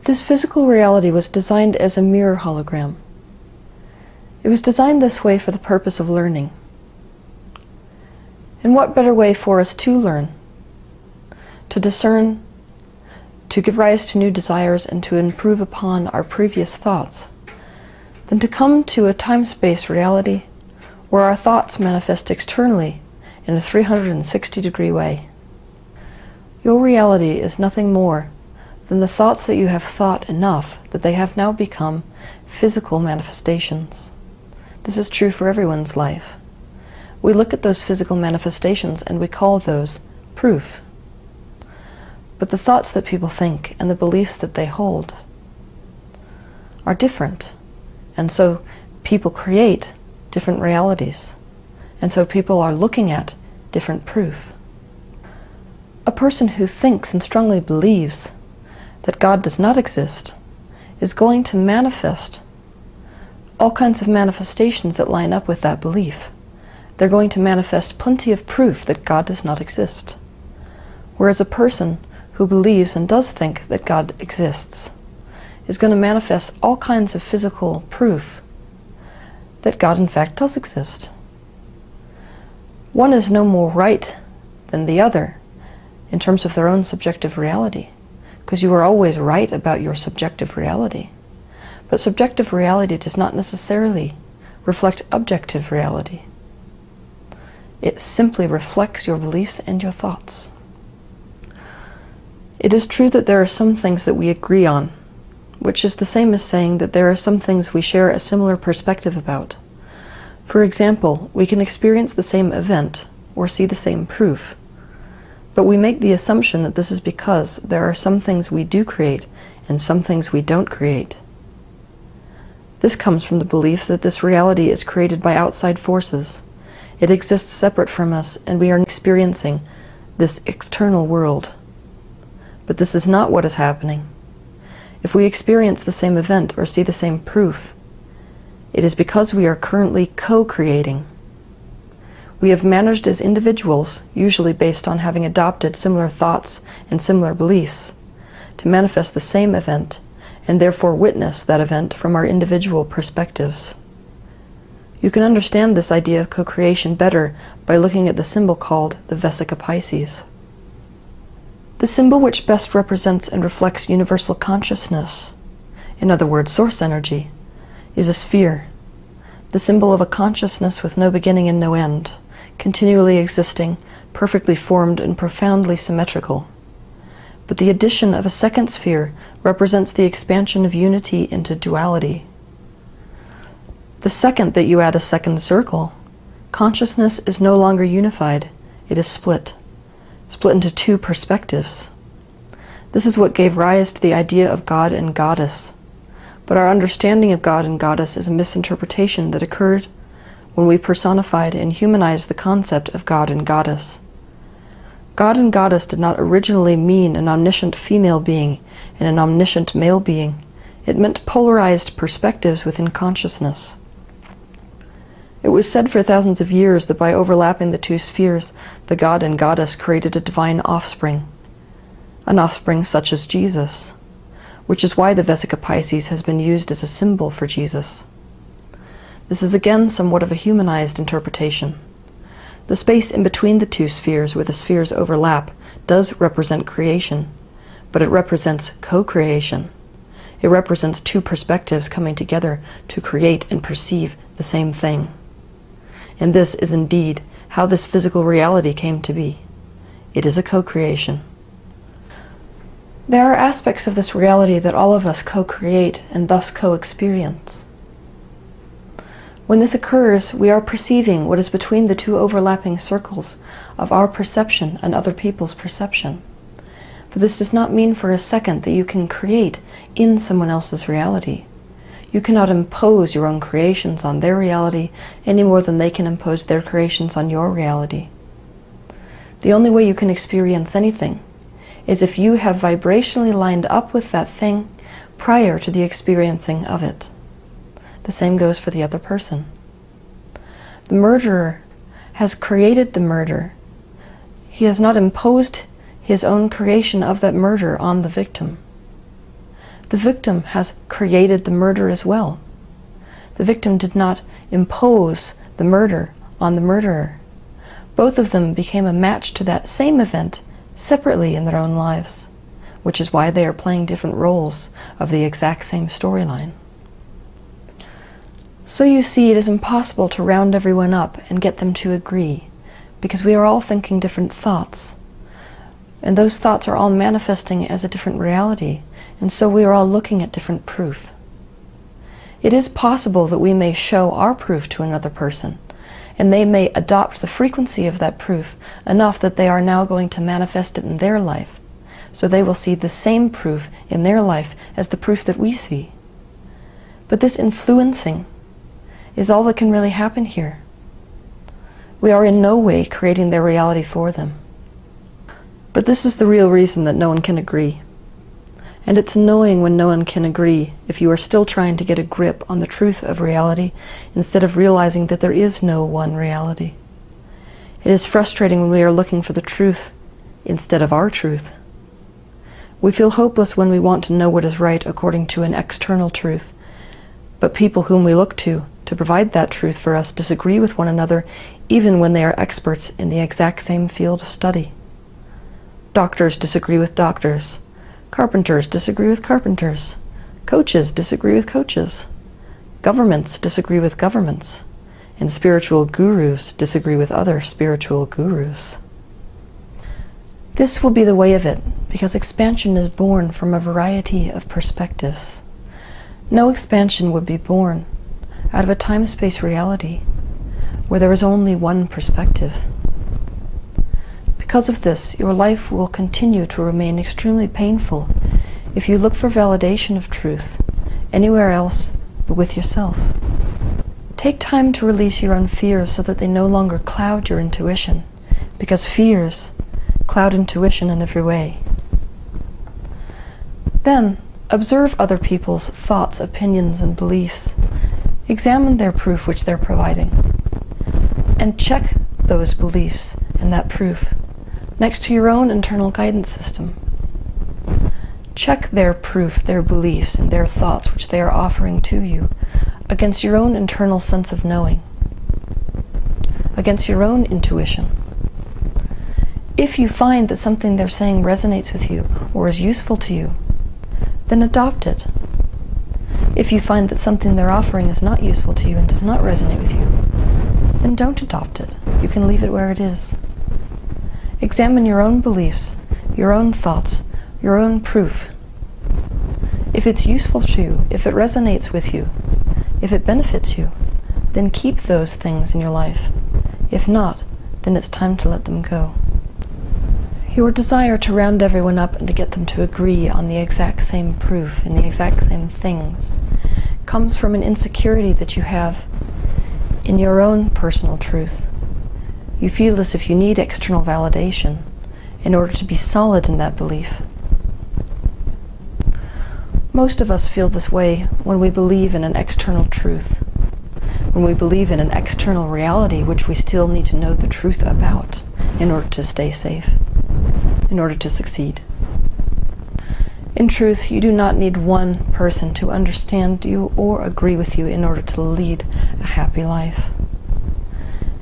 This physical reality was designed as a mirror hologram. It was designed this way for the purpose of learning. And what better way for us to learn, to discern, to give rise to new desires, and to improve upon our previous thoughts, than to come to a time-space reality where our thoughts manifest externally in a 360-degree way. Your reality is nothing more than the thoughts that you have thought enough that they have now become physical manifestations. This is true for everyone's life. We look at those physical manifestations and we call those proof. But the thoughts that people think and the beliefs that they hold are different. And so people create different realities. And so people are looking at different proof. A person who thinks and strongly believes that God does not exist is going to manifest all kinds of manifestations that line up with that belief. They're going to manifest plenty of proof that God does not exist. Whereas a person who believes and does think that God exists is going to manifest all kinds of physical proof that God in fact does exist. One is no more right than the other in terms of their own subjective reality, because you are always right about your subjective reality. But subjective reality does not necessarily reflect objective reality. It simply reflects your beliefs and your thoughts. It is true that there are some things that we agree on, which is the same as saying that there are some things we share a similar perspective about. For example, we can experience the same event or see the same proof, but we make the assumption that this is because there are some things we do create and some things we don't create. This comes from the belief that this reality is created by outside forces. It exists separate from us, and we are experiencing this external world. But this is not what is happening. If we experience the same event or see the same proof, it is because we are currently co-creating. We have managed as individuals, usually based on having adopted similar thoughts and similar beliefs, to manifest the same event, and therefore witness that event from our individual perspectives. You can understand this idea of co-creation better by looking at the symbol called the Vesica Piscis. The symbol which best represents and reflects universal consciousness, in other words, source energy, is a sphere, the symbol of a consciousness with no beginning and no end, continually existing, perfectly formed and profoundly symmetrical. But the addition of a second sphere represents the expansion of unity into duality. The second that you add a second circle, consciousness is no longer unified, it is split into two perspectives. This is what gave rise to the idea of God and Goddess. But our understanding of God and Goddess is a misinterpretation that occurred when we personified and humanized the concept of God and Goddess. God and Goddess did not originally mean an omniscient female being and an omniscient male being. It meant polarized perspectives within consciousness. It was said for thousands of years that by overlapping the two spheres, the God and Goddess created a divine offspring, an offspring such as Jesus, which is why the Vesica Piscis has been used as a symbol for Jesus. This is again somewhat of a humanized interpretation. The space in between the two spheres where the spheres overlap does represent creation, but it represents co-creation. It represents two perspectives coming together to create and perceive the same thing. And this is indeed how this physical reality came to be. It is a co-creation. There are aspects of this reality that all of us co-create and thus co-experience. When this occurs, we are perceiving what is between the two overlapping circles of our perception and other people's perception. But this does not mean for a second that you can create in someone else's reality. You cannot impose your own creations on their reality any more than they can impose their creations on your reality. The only way you can experience anything is if you have vibrationally lined up with that thing prior to the experiencing of it. The same goes for the other person. The murderer has created the murder. He has not imposed his own creation of that murder on the victim. The victim has created the murder as well. The victim did not impose the murder on the murderer. Both of them became a match to that same event separately in their own lives, which is why they are playing different roles of the exact same storyline. So you see, it is impossible to round everyone up and get them to agree, because we are all thinking different thoughts. And those thoughts are all manifesting as a different reality, and so we are all looking at different proof. It is possible that we may show our proof to another person, and they may adopt the frequency of that proof enough that they are now going to manifest it in their life, so they will see the same proof in their life as the proof that we see. But this influencing is all that can really happen here. We are in no way creating their reality for them. But this is the real reason that no one can agree. And it's annoying when no one can agree if you are still trying to get a grip on the truth of reality instead of realizing that there is no one reality. It is frustrating when we are looking for the truth instead of our truth. We feel hopeless when we want to know what is right according to an external truth, but people whom we look to provide that truth for us disagree with one another even when they are experts in the exact same field of study. Doctors disagree with doctors. Carpenters disagree with carpenters. Coaches disagree with coaches. Governments disagree with governments. And spiritual gurus disagree with other spiritual gurus. This will be the way of it, because expansion is born from a variety of perspectives. No expansion would be born out of a time-space reality where there is only one perspective. Because of this, your life will continue to remain extremely painful if you look for validation of truth anywhere else but with yourself. Take time to release your own fears so that they no longer cloud your intuition, because fears cloud intuition in every way. Then, observe other people's thoughts, opinions, and beliefs. Examine their proof which they're providing, and check those beliefs and that proof next to your own internal guidance system. Check their proof, their beliefs, and their thoughts which they are offering to you against your own internal sense of knowing, against your own intuition. If you find that something they're saying resonates with you or is useful to you, then adopt it. If you find that something they're offering is not useful to you and does not resonate with you, then don't adopt it. You can leave it where it is. Examine your own beliefs, your own thoughts, your own proof. If it's useful to you, if it resonates with you, if it benefits you, then keep those things in your life. If not, then it's time to let them go. Your desire to round everyone up and to get them to agree on the exact same proof and the exact same things comes from an insecurity that you have in your own personal truth. You feel as if you need external validation in order to be solid in that belief. Most of us feel this way when we believe in an external truth, when we believe in an external reality which we still need to know the truth about in order to stay safe, in order to succeed. In truth, you do not need one person to understand you or agree with you in order to lead a happy life.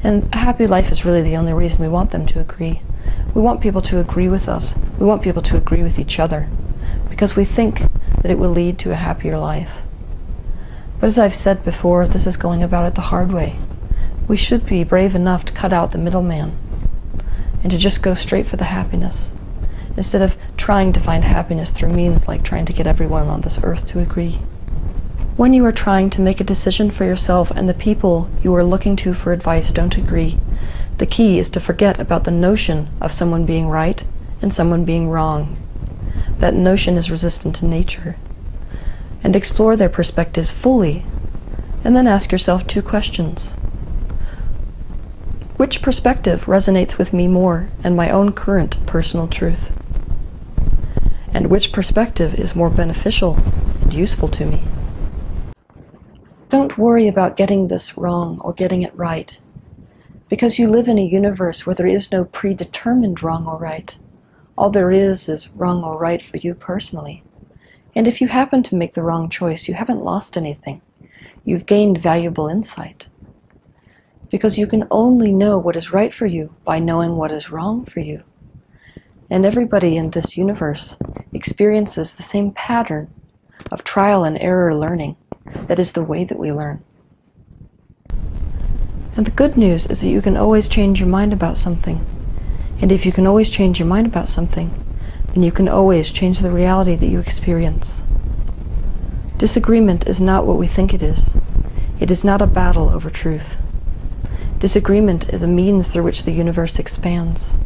And a happy life is really the only reason we want them to agree. We want people to agree with us. We want people to agree with each other, because we think that it will lead to a happier life. But as I've said before, this is going about it the hard way. We should be brave enough to cut out the middleman and to just go straight for the happiness, instead of trying to find happiness through means like trying to get everyone on this earth to agree. When you are trying to make a decision for yourself and the people you are looking to for advice don't agree, the key is to forget about the notion of someone being right and someone being wrong. That notion is resistant to nature. And explore their perspectives fully, and then ask yourself 2 questions. Which perspective resonates with me more and my own current personal truth? And which perspective is more beneficial and useful to me? Don't worry about getting this wrong or getting it right, because you live in a universe where there is no predetermined wrong or right. All there is wrong or right for you personally. And if you happen to make the wrong choice, you haven't lost anything. You've gained valuable insight. Because you can only know what is right for you by knowing what is wrong for you. And everybody in this universe experiences the same pattern of trial and error learning. That is the way that we learn. And the good news is that you can always change your mind about something. And if you can always change your mind about something, then you can always change the reality that you experience. Disagreement is not what we think it is. It is not a battle over truth. Disagreement is a means through which the universe expands.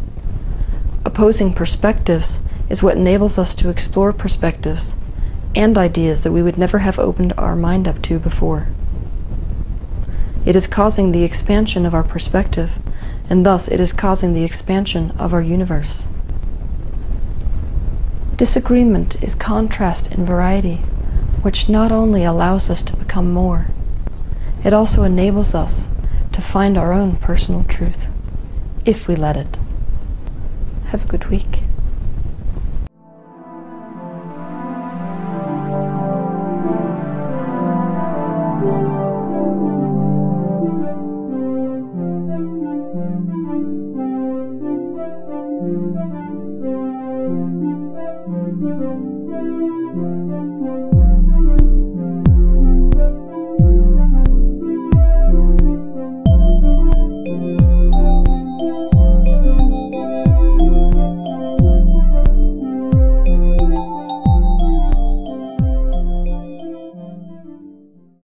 Opposing perspectives is what enables us to explore perspectives and ideas that we would never have opened our mind up to before. It is causing the expansion of our perspective, and thus it is causing the expansion of our universe. Disagreement is contrast in variety, which not only allows us to become more, it also enables us to find our own personal truth, if we let it. Have a good week. Thank you.